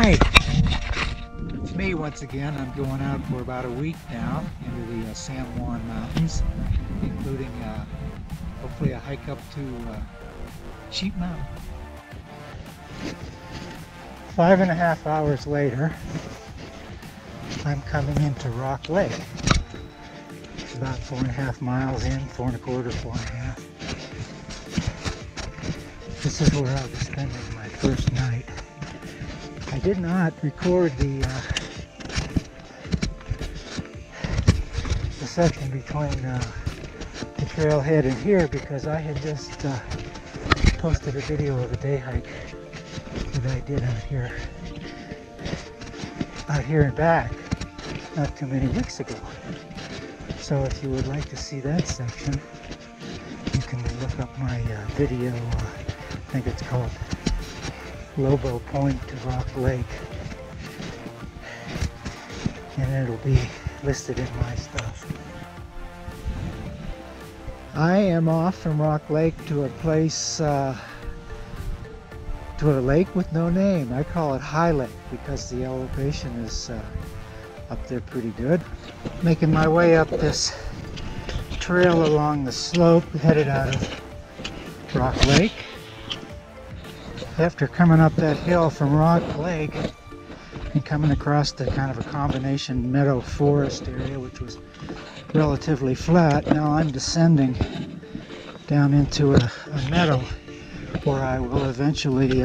Hi, it's me once again. I'm going out for about a week now into the San Juan Mountains, including hopefully a hike up to Sheep Mountain. 5.5 hours later, I'm coming into Rock Lake. It's about 4.5 miles in, 4.25, 4.5. This is where I'll be spending my first night. I did not record the section between the trailhead and here because I had just posted a video of a day hike that I did out here and back not too many weeks ago. So if you would like to see that section, you can look up my video. I think it's called Lobo Point to Rock Lake, and it'll be listed in my stuff. I am off from Rock Lake to a place, to a lake with no name. I call it High Lake because the elevation is up there pretty good. Making my way up this trail along the slope headed out of Rock Lake. After coming up that hill from Rock Lake and coming across the kind of a combination meadow forest area, which was relatively flat, now I'm descending down into a meadow where I will eventually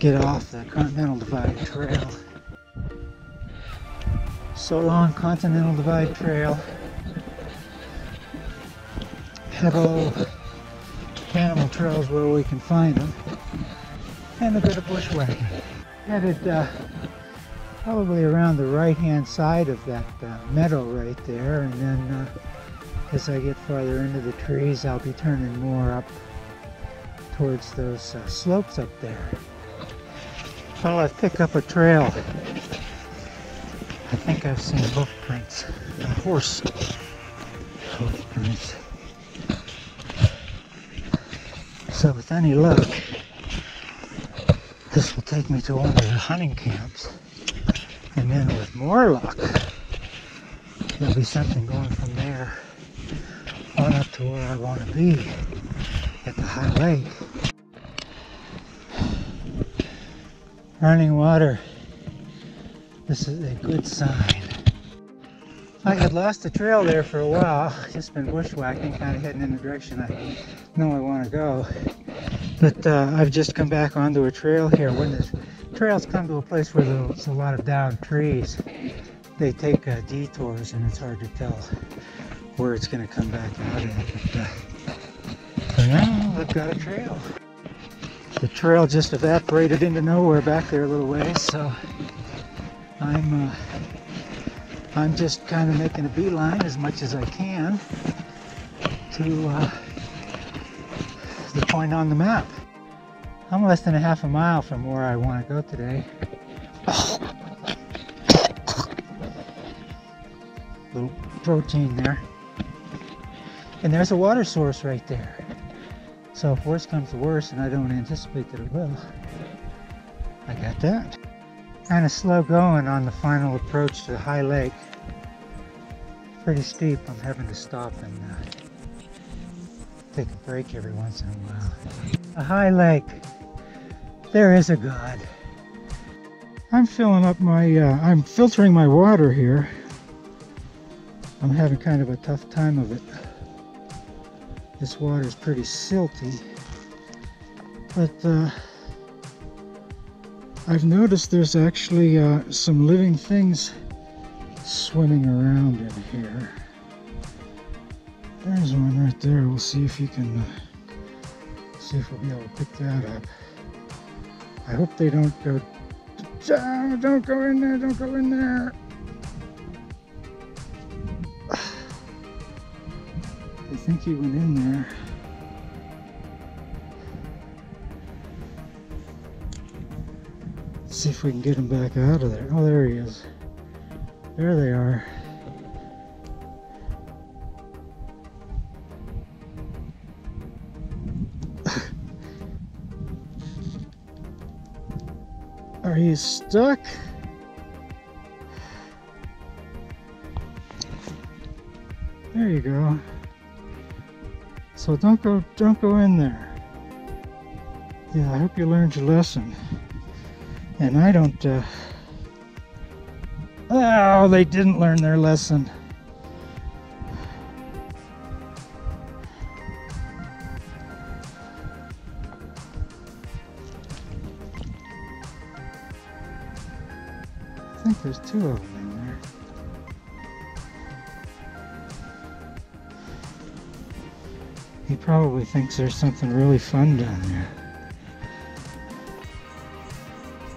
get off the Continental Divide Trail. So long, Continental Divide Trail. Hello, animal trails where we can find them. And a bit of bushwhacking. Headed probably around the right-hand side of that meadow right there, and then as I get farther into the trees, I'll be turning more up towards those slopes up there. Well, I've picked up a trail. I think I've seen hoof prints, horse hoof prints. So with any luck, this will take me to one of the hunting camps, and then with more luck, there'll be something going from there on up to where I want to be at the High Lake. Running water. This is a good sign. I had lost the trail there for a while, just been bushwhacking, kind of heading in the direction I know I want to go. But I've just come back onto a trail here. When the trails come to a place where there's a lot of downed trees, they take detours, and it's hard to tell where it's going to come back out at. But for now, I've got a trail. The trail just evaporated into nowhere back there a little ways, so I'm just kind of making a beeline as much as I can to the point on the map. I'm less than a half a mile from where I want to go today. Little protein there. And there's a water source right there. So if worse comes to worse, and I don't anticipate that it will, I got that. Kind of slow going on the final approach to the High Lake. Pretty steep. I'm having to stop and take a break every once in a while. A High Lake. There is a God. I'm filling up my, I'm filtering my water here. I'm having kind of a tough time of it. This water is pretty silty. But I've noticed there's actually some living things swimming around in here. There's one right there. We'll see if you can see if we'll be able to pick that up. I hope they don't go down. Don't go in there. Don't go in there. I think he went in there. Let's see if we can get him back out of there. Oh, there he is. There they are. Are you stuck? There you go. So don't go in there. Yeah, I hope you learned your lesson. And I don't, oh, they didn't learn their lesson. I think there's two of them in there. He probably thinks there's something really fun down there.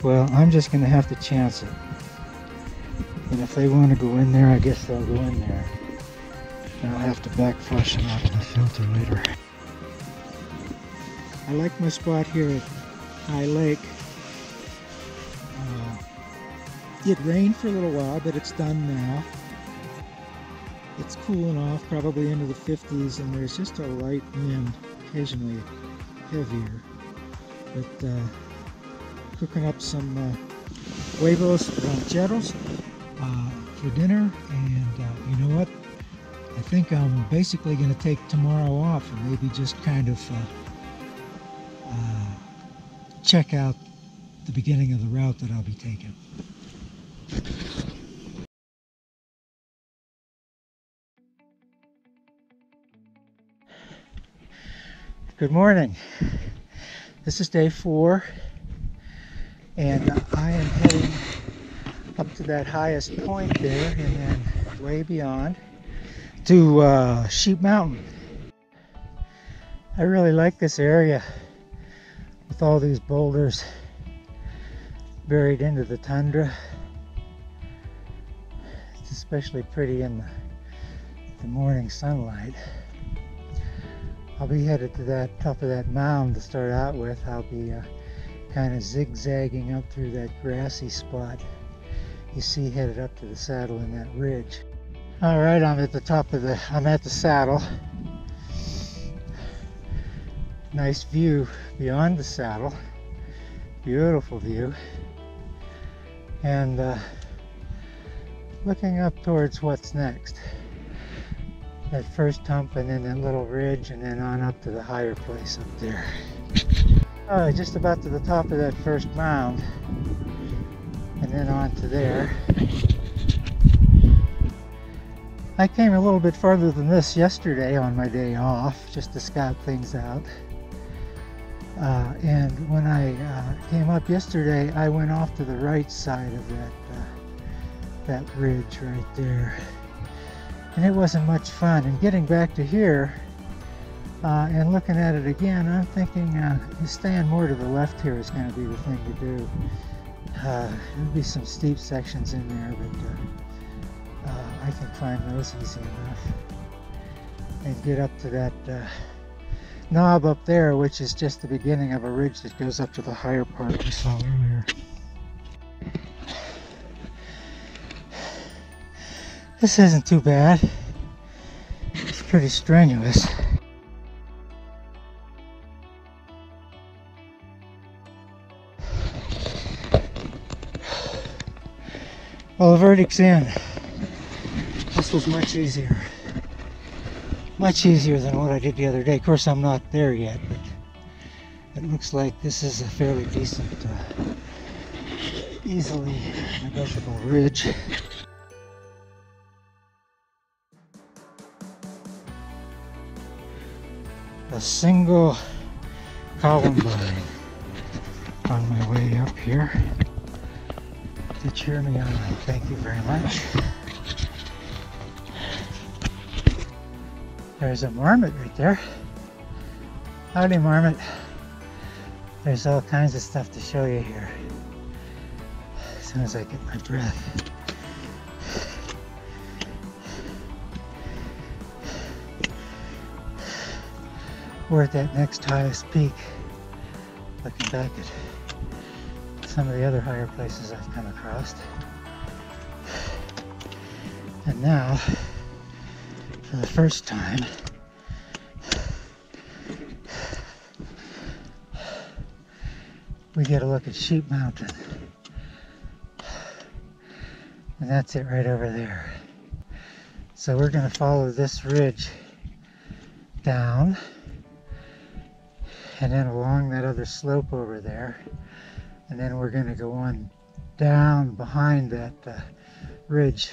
Well, I'm just going to have to chance it. And if they want to go in there, I guess they'll go in there. And I'll have to back flush them out in the filter later. I like my spot here at High Lake. It rained for a little while, but it's done now. It's cooling off, probably into the 50s, and there's just a light wind, occasionally heavier. But cooking up some huevos rancheros for dinner, and you know what? I think I'm basically going to take tomorrow off and maybe just kind of check out the beginning of the route that I'll be taking. Good morning. This is day 4, and I am heading up to that highest point there and then way beyond to Sheep Mountain. I really like this area with all these boulders buried into the tundra. It's especially pretty in the morning sunlight. I'll be headed to that top of that mound to start out with. I'll be kind of zigzagging up through that grassy spot you see headed up to the saddle in that ridge. All right, I'm at the saddle. Nice view beyond the saddle. Beautiful view. And looking up towards what's next. That first hump and then that little ridge and then on up to the higher place up there. Just about to the top of that first mound and then on to there. I came a little bit farther than this yesterday on my day off just to scout things out. And when I came up yesterday, I went off to the right side of that ridge right there. And it wasn't much fun. And getting back to here and looking at it again, I'm thinking staying more to the left here is going to be the thing to do. There'll be some steep sections in there, but I can climb those easy enough. And get up to that knob up there, which is just the beginning of a ridge that goes up to the higher part we saw earlier. This isn't too bad. It's pretty strenuous. Well, the verdict's in. This was much easier. Much easier than what I did the other day. Of course, I'm not there yet, but it looks like this is a fairly decent, easily negotiable ridge. A single columbine on my way up here to cheer me on. Thank you very much. There's a marmot right there. Howdy, marmot. There's all kinds of stuff to show you here. As soon as I get my breath. We're at that next highest peak, looking back at some of the other higher places I've come across. And now, for the first time, we get a look at Sheep Mountain. And that's it right over there. So we're going to follow this ridge down and then along that other slope over there. And then we're going to go on down behind that ridge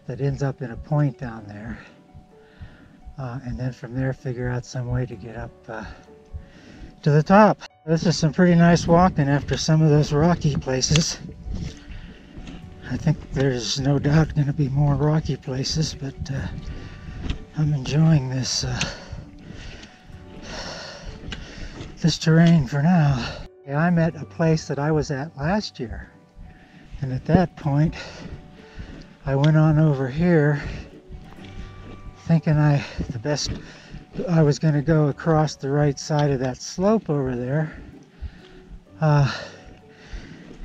that ends up in a point down there. And then from there figure out some way to get up to the top. This is some pretty nice walking after some of those rocky places. I think there's no doubt going to be more rocky places, but I'm enjoying this this terrain for now. I'm at a place that I was at last year, and at that point I went on over here thinking I was going to go across the right side of that slope over there,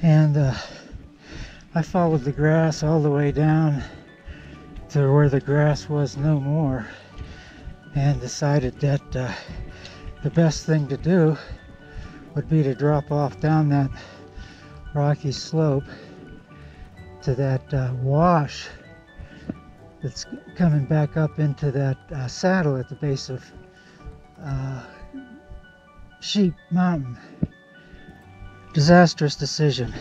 and I followed the grass all the way down to where the grass was no more, and decided that the best thing to do would be to drop off down that rocky slope to that wash that's coming back up into that saddle at the base of Sheep Mountain. Disastrous decision.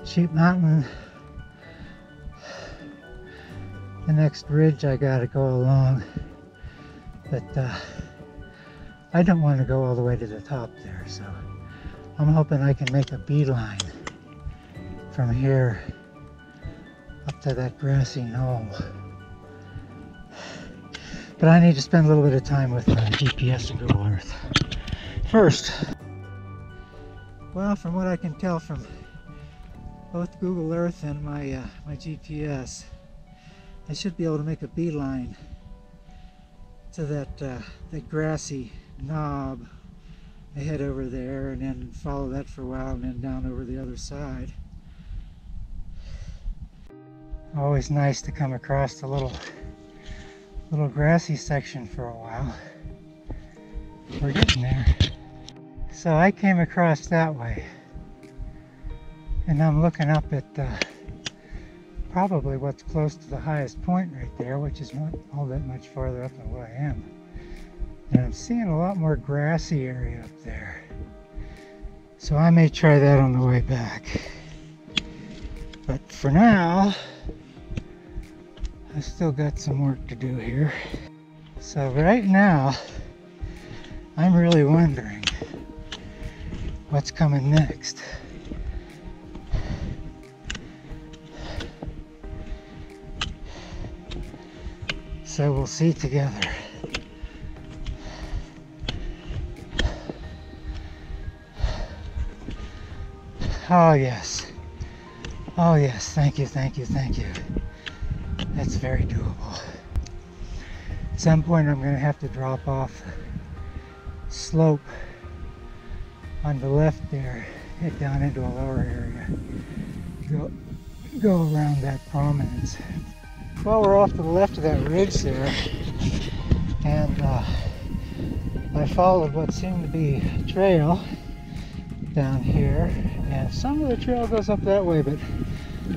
Sheep Mountain, the next ridge I gotta go along, but I don't want to go all the way to the top there, so I'm hoping I can make a beeline from here up to that grassy knoll. But I need to spend a little bit of time with GPS and Google Earth. First, well, from what I can tell from both Google Earth and my GPS, I should be able to make a beeline to that grassy knob. I head over there and then follow that for a while and then down over the other side. Always nice to come across the little grassy section for a while. We're getting there. So I came across that way, and I'm looking up at probably what's close to the highest point right there, which is not all that much farther up than what I am. And I'm seeing a lot more grassy area up there. So I may try that on the way back. But for now, I still got some work to do here. So right now, I'm really wondering what's coming next. So we'll see together. Oh yes. Oh yes, thank you, thank you, thank you. That's very doable. At some point I'm going to have to drop off the slope on the left there, head down into a lower area, go around that prominence. Well, we're off to the left of that ridge there, and I followed what seemed to be a trail down here, and some of the trail goes up that way, but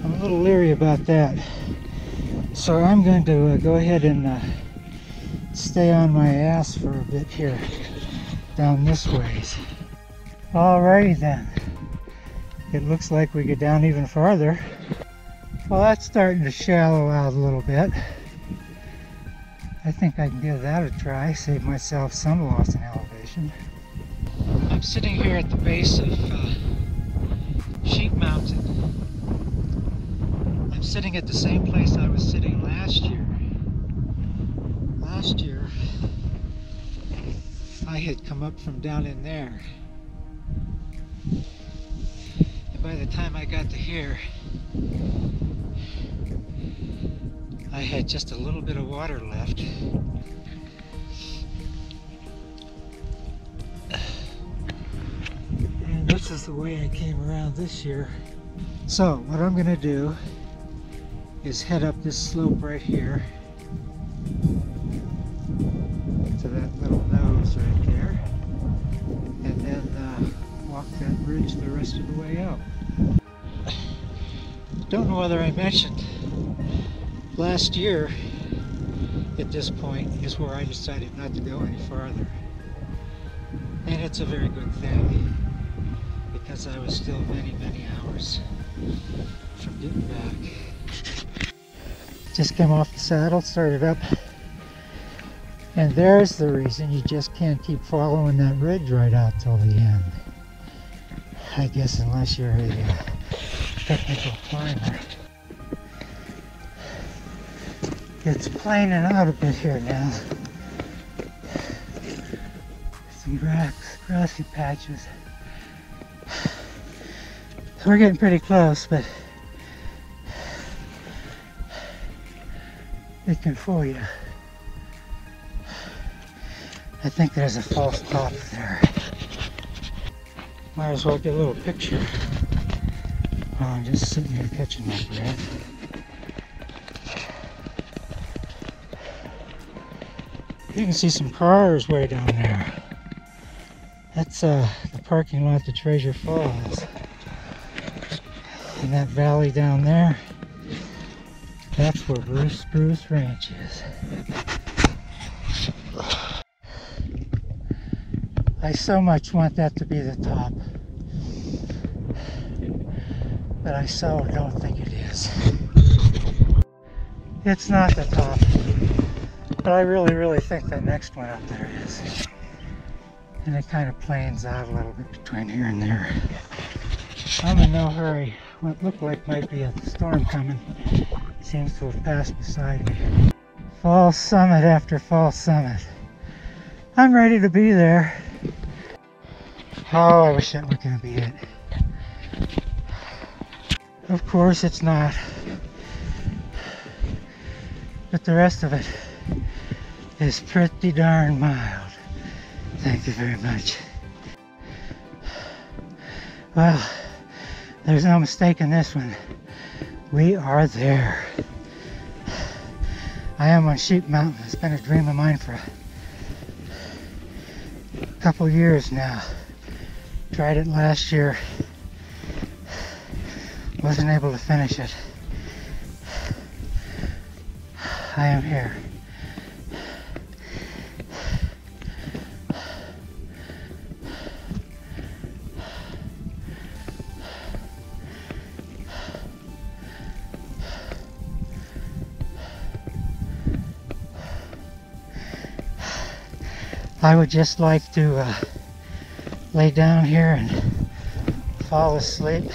I'm a little leery about that. So I'm going to go ahead and stay on my ass for a bit here, down this ways. Alrighty then. It looks like we get down even farther. Well, that's starting to shallow out a little bit. I think I can give that a try, save myself some loss in elevation. I'm sitting here at the base of Sheep Mountain. I'm sitting at the same place I was sitting last year. Last year, I had come up from down in there. And by the time I got to here, I had just a little bit of water left. And this is the way I came around this year. So what I'm going to do is head up this slope right here to that little nose right there, and then walk that ridge the rest of the way up. Don't know whether I mentioned last year at this point is where I decided not to go any farther. And it's a very good thing, because I was still many, many hours from getting back. Just came off the saddle, started up, and there's the reason you just can't keep following that ridge right out till the end. I guess unless you're a technical climber. It's planing out a bit here now. Some grassy patches. We're getting pretty close, but it can fool you. I think there's a false top there. Might as well get a little picture while I'm just sitting here catching my breath. You can see some cars way down there. That's the parking lot to Treasure Falls. And that valley down there, that's where Bruce Ranch is. I so much want that to be the top, but I so don't think it is. It's not the top, but I really think that next one up there is. And it kind of planes out a little bit between here and there. I'm in no hurry. What looked like might be a storm coming seems to have passed beside me. Fall summit after fall summit. I'm ready to be there. Oh, I wish that were going to be it. Of course it's not. But the rest of it is pretty darn mild. Thank you very much. Well, there's no mistaking this one. We are there. I am on Sheep Mountain. It's been a dream of mine for a couple years now. Tried it last year. Wasn't able to finish it. I am here. I would just like to lay down here and fall asleep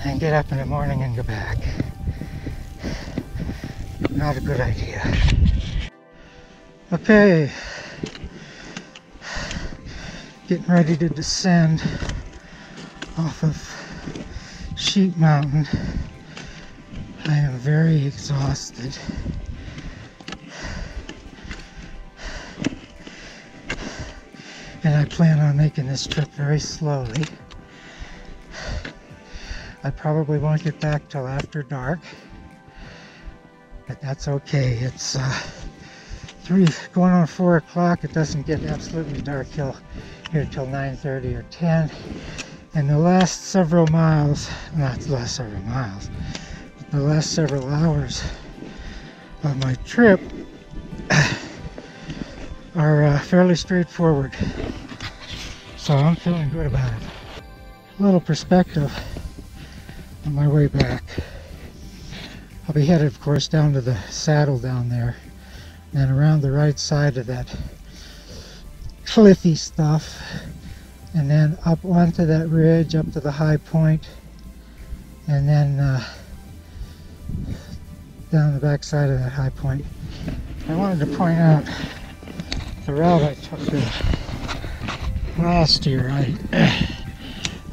and get up in the morning and go back. Not a good idea. Okay, getting ready to descend off of Sheep Mountain. I am very exhausted. And I plan on making this trip very slowly. I probably won't get back till after dark, but that's okay. It's 3 going on 4 o'clock. It doesn't get absolutely dark here till 9:30 or 10. And the last several miles, not the last several miles, but the last several hours of my trip are fairly straightforward. So I'm feeling good about it. A little perspective on my way back. I'll be headed, of course, down to the saddle down there, and then around the right side of that cliffy stuff, and then up onto that ridge, up to the high point, and then down the back side of that high point. I wanted to point out the route I took last year.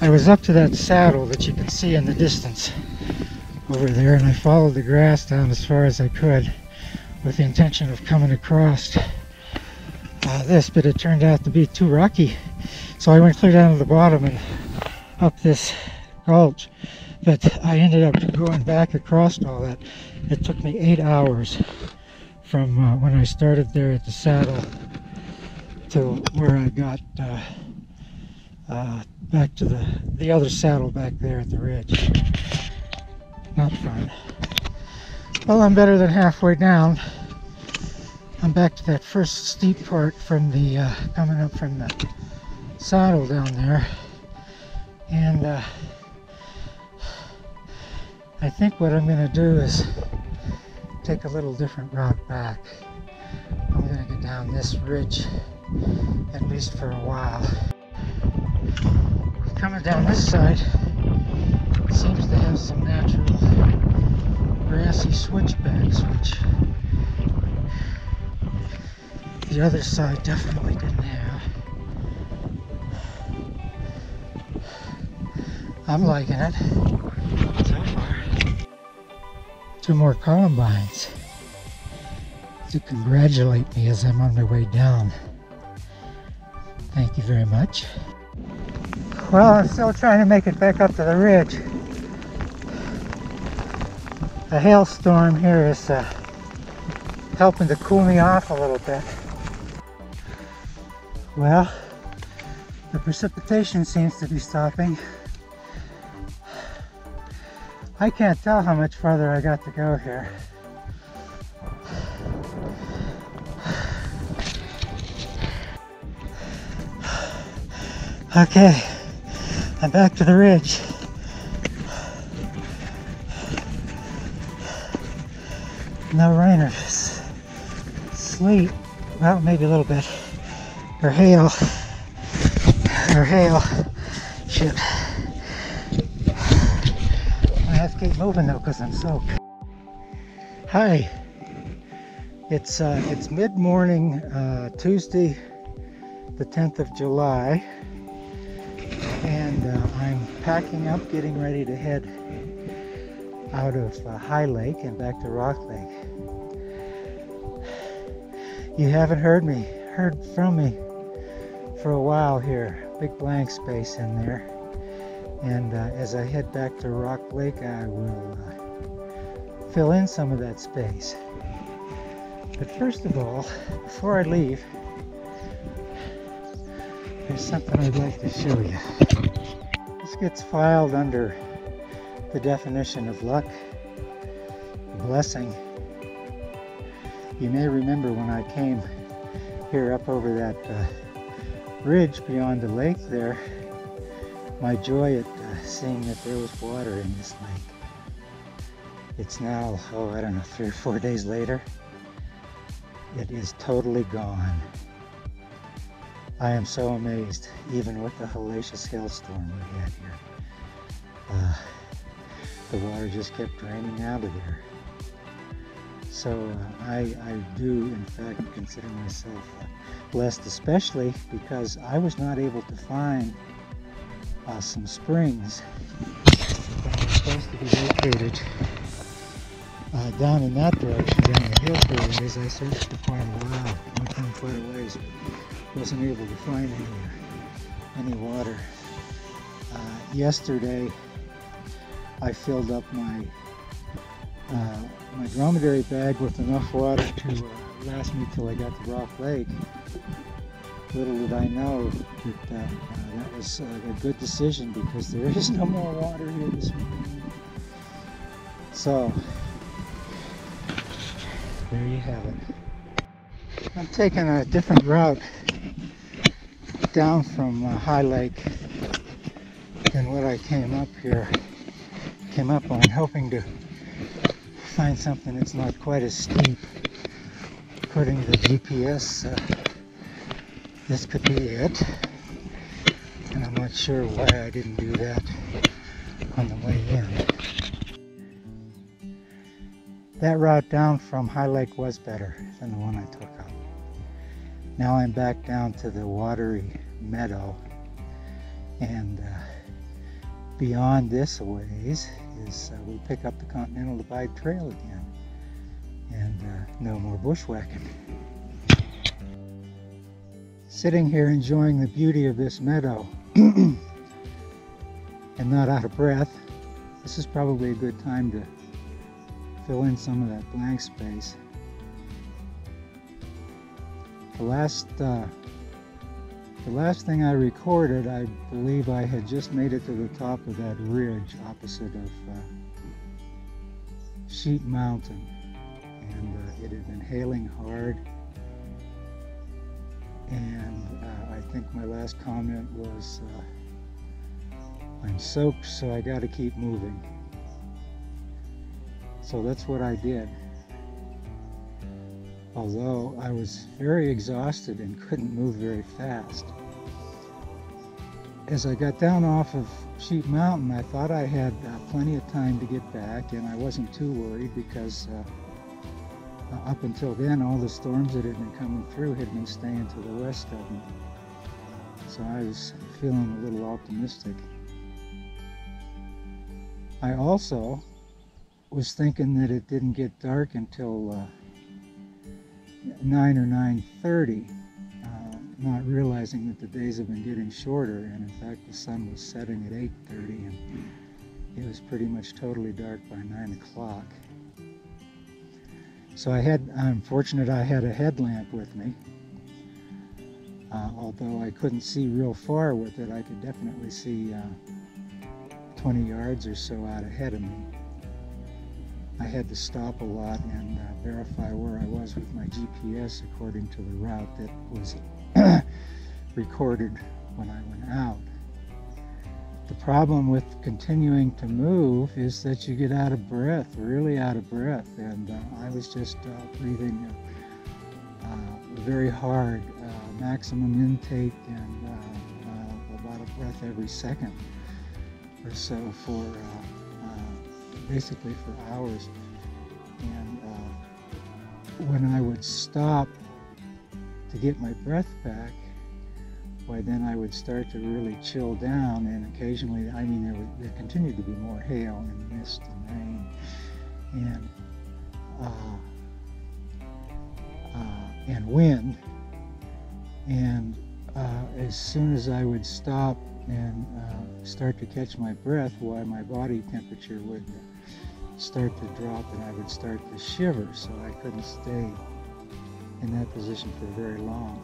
I was up to that saddle that you can see in the distance over there, and I followed the grass down as far as I could with the intention of coming across this, but it turned out to be too rocky, so I went clear down to the bottom and up this gulch. But I ended up going back across all that. It took me 8 hours from when I started there at the saddle to where I got back to the other saddle back there at the ridge. Not fun. Well, I'm better than halfway down. I'm back to that first steep part from the coming up from the saddle down there, and I think what I'm going to do is take a little different route back. I'm going to get down this ridge, at least for a while. Coming down this side seems to have some natural grassy switchbacks, which the other side definitely didn't have. I'm liking it so far. 2 more columbines to congratulate me as I'm on my way down. Thank you very much. Well, I'm still trying to make it back up to the ridge. The hailstorm here is helping to cool me off a little bit. Well, the precipitation seems to be stopping. I can't tell how much farther I got to go here. Okay, I'm back to the ridge. No rain or sleet, well, maybe a little bit, or hail, shit. I have to keep moving though because I'm soaked. Hi, it's mid-morning, Tuesday, the 10th of July, and I'm packing up, getting ready to head out of High Lake and back to Rock Lake. You haven't heard from me for a while here. Big blank space in there. And as I head back to Rock Lake, I will fill in some of that space. But first of all, before I leave, there's something I'd like to show you. This gets filed under the definition of luck, blessing. You may remember when I came here up over that ridge beyond the lake there, my joy at seeing that there was water in this lake. It's now, I don't know, 3 or 4 days later. It is totally gone. I am so amazed, even with the hellacious hailstorm we had here. The water just kept draining out of there. So I do, in fact, consider myself blessed, especially because I was not able to find some springs that were supposed to be located down in that direction, down the hill for a ways. I searched for quite a while, went down quite a ways, wasn't able to find any water. Yesterday, I filled up my dromedary bag with enough water to last me till I got to Rock Lake. Little did I know that that was a good decision, because there is no more water here this morning. So, there you have it. I'm taking a different route down from High Lake than what I came up on, hoping to find something that's not quite as steep. According to the GPS, this could be it, and I'm not sure why I didn't do that on the way in. That route down from High Lake was better than the one I took up. Now I'm back down to the watery meadow, and beyond this a ways is we pick up the Continental Divide Trail again, and no more bushwhacking. Sitting here enjoying the beauty of this meadow and not out of breath, this is probably a good time to fill in some of that blank space. The last thing I recorded, I believe I had just made it to the top of that ridge opposite of Sheep Mountain, and it had been hailing hard, and I think my last comment was, I'm soaked, so I got to keep moving. So that's what I did. Although I was very exhausted and couldn't move very fast. As I got down off of Sheep Mountain, I thought I had plenty of time to get back, and I wasn't too worried because up until then all the storms that had been coming through had been staying to the west of me. So I was feeling a little optimistic. I also was thinking that it didn't get dark until 9 or 9:30, not realizing that the days have been getting shorter, and in fact the sun was setting at 8:30 and it was pretty much totally dark by 9 o'clock. So I'm fortunate I had a headlamp with me. Although I couldn't see real far with it, I could definitely see 20 yards or so out ahead of me. I had to stop a lot and verify where I was with my GPS according to the route that was recorded when I went out. The problem with continuing to move is that you get out of breath, really out of breath, and I was just breathing very hard, maximum intake, and about a breath every second or so for basically for hours. And when I would stop to get my breath back, why then I would start to really chill down, and occasionally, I mean, there continued to be more hail and mist and rain, and wind, and as soon as I would stop and start to catch my breath, why my body temperature would start to drop and I would start to shiver, so I couldn't stay in that position for very long.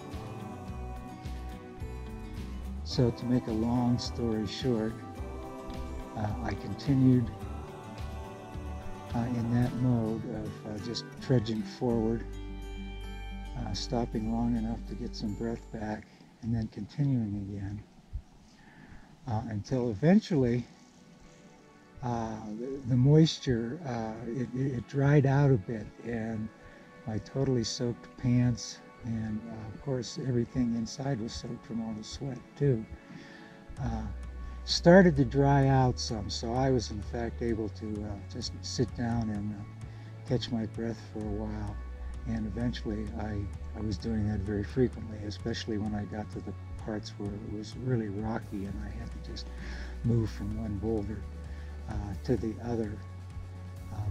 So to make a long story short, I continued in that mode of just trudging forward, stopping long enough to get some breath back, and then continuing again until eventually the moisture, it dried out a bit, and my totally soaked pants, and of course everything inside was soaked from all the sweat too, started to dry out some. So I was in fact able to just sit down and catch my breath for a while, and eventually I was doing that very frequently, especially when I got to the parts where it was really rocky and I had to just move from one boulder to the other,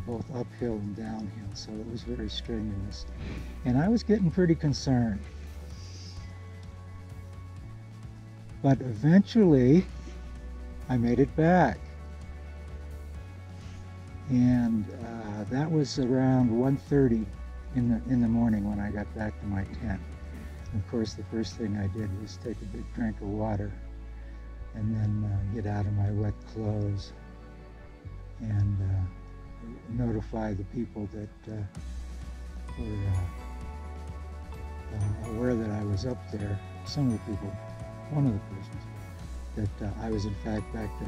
both uphill and downhill. So it was very strenuous, and I was getting pretty concerned. But eventually I made it back, and that was around 1:30 in the morning when I got back to my tent. And of course the first thing I did was take a big drink of water and then get out of my wet clothes and notify the people that were aware that I was up there, some of the people, one of the persons, that I was in fact back to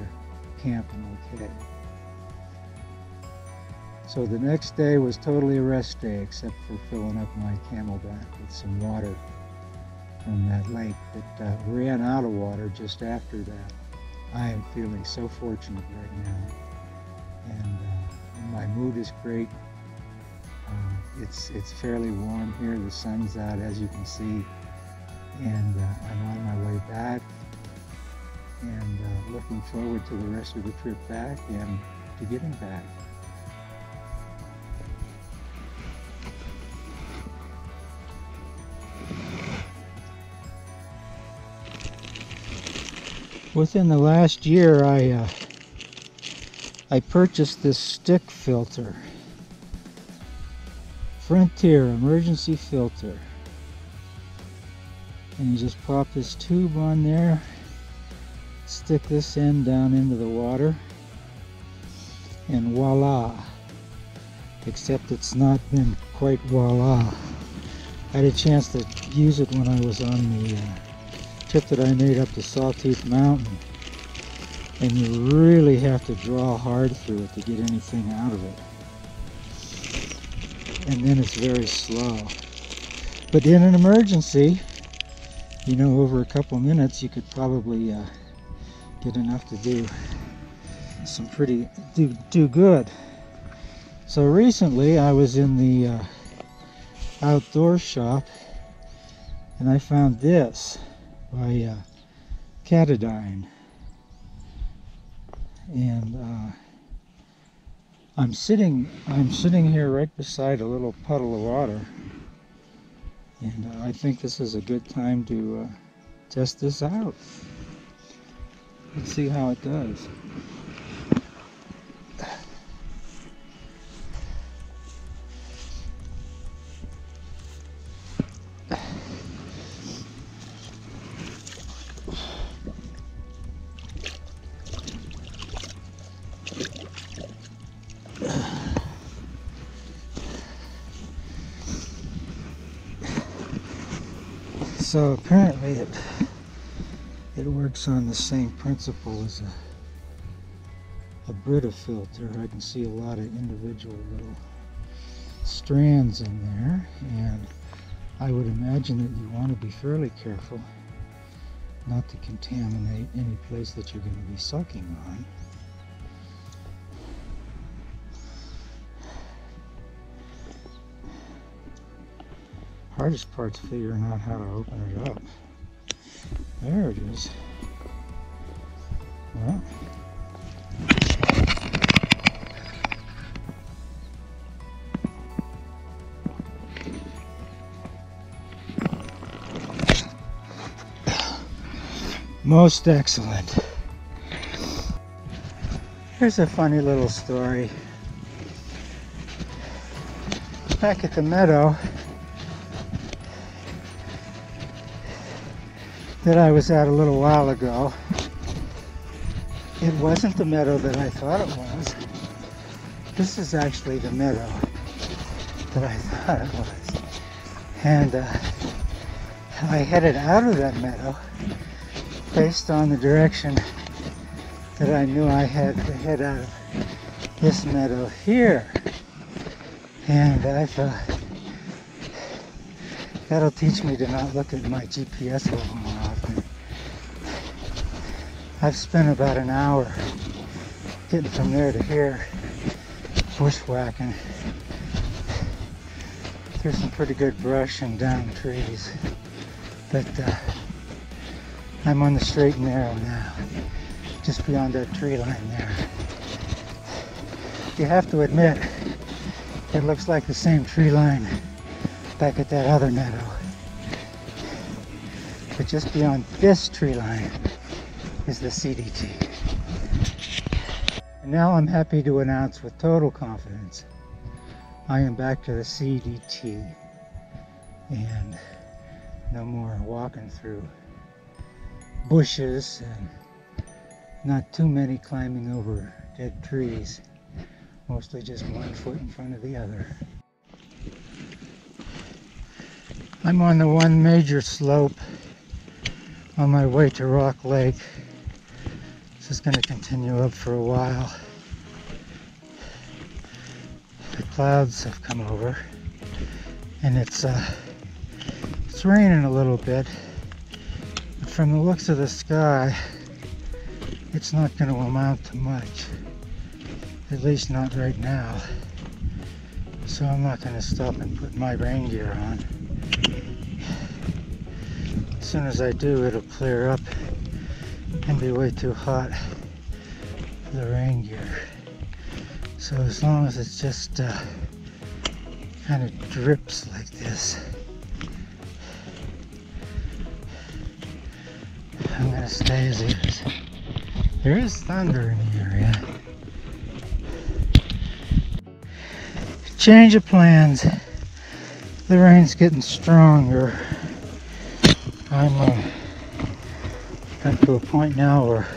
camp and okay. So the next day was totally a rest day, except for filling up my Camelback with some water from that lake that ran out of water just after that. I am feeling so fortunate right now, and my mood is great. It's fairly warm here. The sun's out, as you can see, and I'm on my way back, and looking forward to the rest of the trip back and to getting back. Within the last year, I purchased this stick filter, Frontier emergency filter, and you just pop this tube on there, stick this end down into the water, and voila, except it's not been quite voila. I had a chance to use it when I was on the trip that I made up to Sawtooth Mountain, and you really have to draw hard through it to get anything out of it, and then it's very slow. But in an emergency, you know, over a couple minutes you could probably get enough to do some do good. So recently I was in the outdoor shop and I found this by Catadine, and I'm sitting here right beside a little puddle of water, and I think this is a good time to test this out. Let's see how it does. So apparently it works on the same principle as a Brita filter. I can see a lot of individual little strands in there, and I would imagine that you want to be fairly careful not to contaminate any place that you're going to be sucking on. Hardest part's figuring out how to open it up. There it is. Well, most excellent. Here's a funny little story. Back at the meadow that I was at a little while ago, it wasn't the meadow that I thought it was. This is actually the meadow that I thought it was. And I headed out of that meadow based on the direction that I knew I had to head out of this meadow here. And I thought, that'll teach me to not look at my GPS a little more often. I've spent about an hour getting from there to here, bushwhacking through some pretty good brush and down trees. But I'm on the straight and narrow now, just beyond that tree line there. You have to admit, it looks like the same tree line back at that other meadow. But just beyond this tree line is the CDT. And now I'm happy to announce with total confidence, I am back to the CDT, and no more walking through bushes and not too many climbing over dead trees, mostly just 1 foot in front of the other. I'm on the one major slope on my way to Rock Lake. This is going to continue up for a while. The clouds have come over, and it's raining a little bit. But from the looks of the sky, it's not going to amount to much, at least not right now. So I'm not going to stop and put my rain gear on. As soon as I do, it'll clear up and be way too hot for the rain gear. So as long as it's just kind of drips like this, I'm going to stay as is. There is thunder in the area. Change of plans. The rain's getting stronger. I'm got to a point now where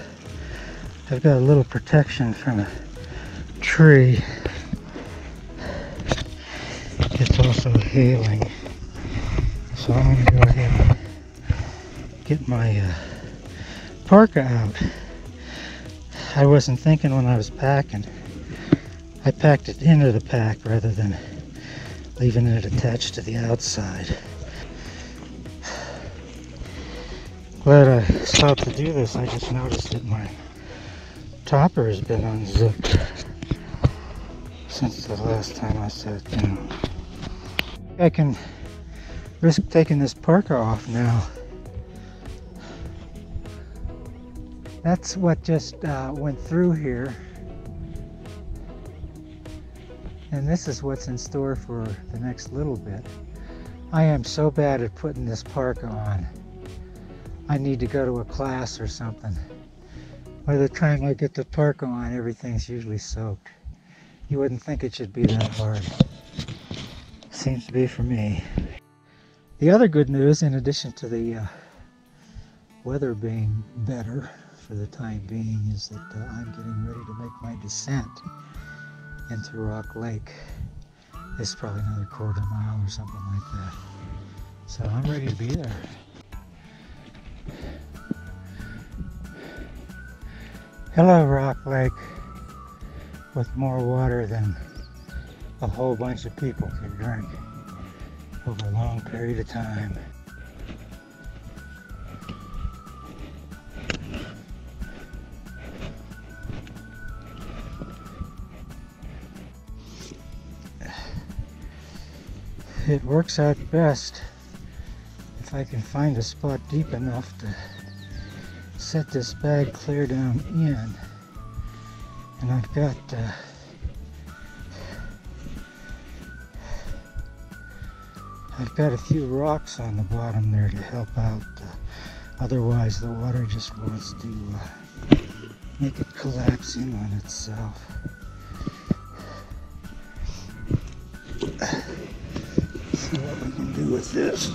I've got a little protection from a tree. also hailing. So I'm going to go ahead and get my parka out. I wasn't thinking when I was packing. I packed it into the pack rather than leaving it attached to the outside. Glad I stopped to do this. I just noticed that my topper has been unzipped since the last time I sat down. I can risk taking this parka off now. That's what just went through here. And this is what's in store for the next little bit. I am so bad at putting this parka on. I need to go to a class or something. By the time I get the parka on, everything's usually soaked. You wouldn't think it should be that hard. Seems to be for me. The other good news, in addition to the weather being better for the time being, is that I'm getting ready to make my descent into Rock Lake. It's probably another quarter-mile or something like that. So I'm ready to be there. Hello, Rock Lake, with more water than a whole bunch of people can drink over a long period of time. It works out best if I can find a spot deep enough to set this bag clear down in. And I've got a few rocks on the bottom there to help out. Otherwise the water just wants to make it collapse in on itself. See what we can do with this.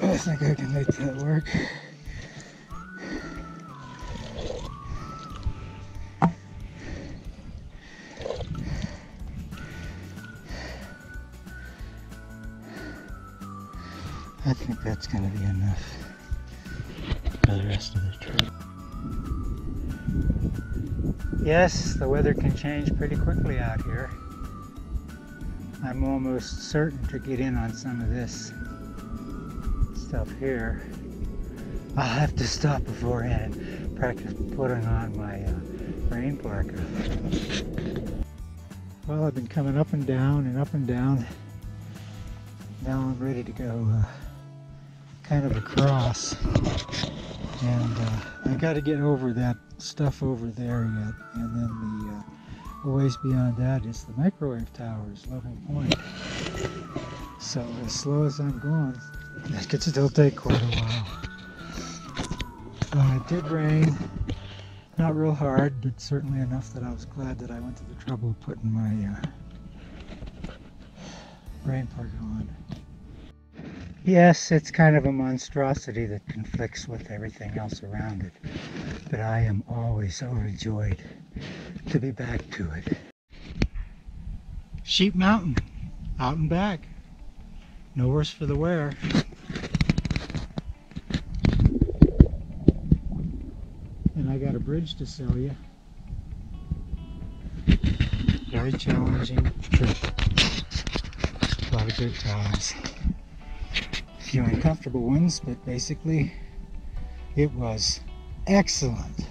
I think I can make that work. I think that's going to be enough for the rest of the trip. Yes, the weather can change pretty quickly out here. I'm almost certain to get in on some of this stuff here. I'll have to stop beforehand and practice putting on my rain parka. Well, I've been coming up and down and up and down. Now I'm ready to go kind of across, and I got to get over that stuff over there yet, and then the ways beyond that is the microwave towers, level point. So as slow as I'm going, that could still take quite a while. It did rain, not real hard, but certainly enough that I was glad that I went to the trouble of putting my rain parka on. Yes, it's kind of a monstrosity that conflicts with everything else around it, but I am always overjoyed to be back to it. Sheep Mountain, out and back. No worse for the wear. And I got a bridge to sell you. Very challenging trip. A lot of good times. A few uncomfortable ones, but basically it was excellent.